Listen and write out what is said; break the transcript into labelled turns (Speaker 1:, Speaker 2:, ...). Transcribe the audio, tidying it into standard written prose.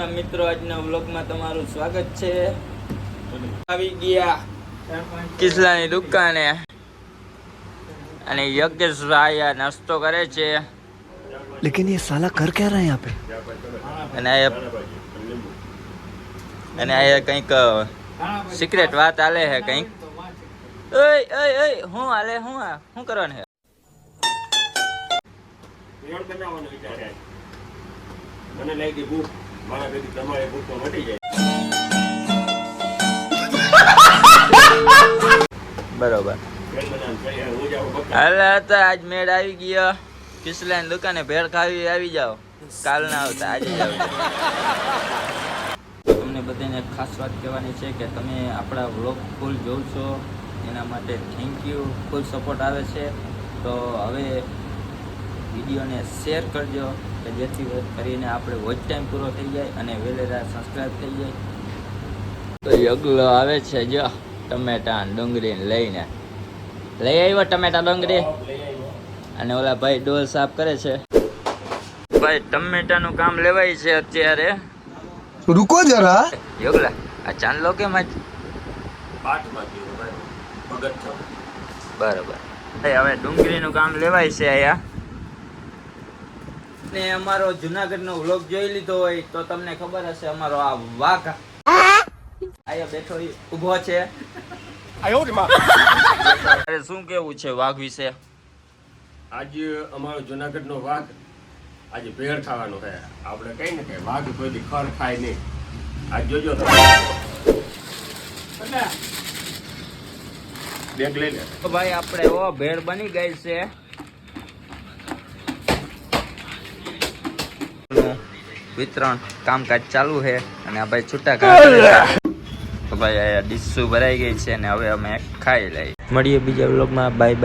Speaker 1: નમસ્કાર મિત્રો, આજના વ્લોગમાં તમારું સ્વાગત છે। આવી ગયા કિસલાની દુકાને અને યજ્ઞેશભાઈ આ નાસ્તો કરે છે।
Speaker 2: लेकिन ये साला कर क्या रहा है यहाँ पे?
Speaker 1: અને આ કંઈક સિક્રેટ વાત હાલે છે કંઈક। ઓય ઓય ઓય હું હાલે શું કરવાનું છે?
Speaker 3: મને લાગી ભૂખ મારા ભેગી તમારે ભૂખ તો મટી જાય।
Speaker 1: બરોબર હાલે હતા આજ મેળ આવી ગયો। કિસલાની દુકાને ભેળ ખાવી આવી જાઓ, કાલ ના આવતા આજે જ આવજો। તમને બધાને ખાસ વાત કહેવાની છે કે તમે આપણા વ્લોગ ફૂલ જોવ છો એના માટે થેન્ક યુ, ફૂલ સપોર્ટ આવે છે। તો હવે વિડીયોને શેર કરજો કે જેથી કરીને આપણે વોચ ટાઈમ પૂરો થઈ જાય અને વેલેરા સબસ્ક્રાઈબ થઈ જાય। તો યગલો આવે છે જો ટમેટા ડુંગળી લઈને લઈ આવ્યો ટમેટા ડુંગળી અને ઓલા ભાઈ ડોલ સાફ કરે છે। ભાઈ ટમેટાનું કામ લેવાય છે અત્યારે।
Speaker 2: रुको जरा।
Speaker 1: યોગલા આ ચાંદલો કેમ આજ? બરોબર હવે ડુંગળીનું કામ લેવાય છે અહીંયા। ને અમારો જુનાગઢનો વ્લોગ જોઈ લીધો હોય તો તમને ખબર હશે અમારો આ વાઘ આયા બેઠો ઊભો છે। અરે શું કેવું છે વાઘ વિશે?
Speaker 3: આજે અમારો જુનાગઢ નો વાઘ આજે ભેળ ખાવાનો છે। આપણે કઈ ને કે વાઘ કોઈ દી ખર ખાય નહીં। આજ જોજો તો બેગ લઈ લે
Speaker 1: તો ભાઈ આપણે ઓ ભેળ બની ગઈ છે। વિતરણ કામકાજ ચાલુ છે અને આ ભાઈ છૂટા કરે છે। તો ભાઈ આ ડીશુ ભરાઈ ગઈ છે અને હવે અમે ખાઈ લઈએ। મળીએ બીજા વ્લોગમાં, બાય બાય।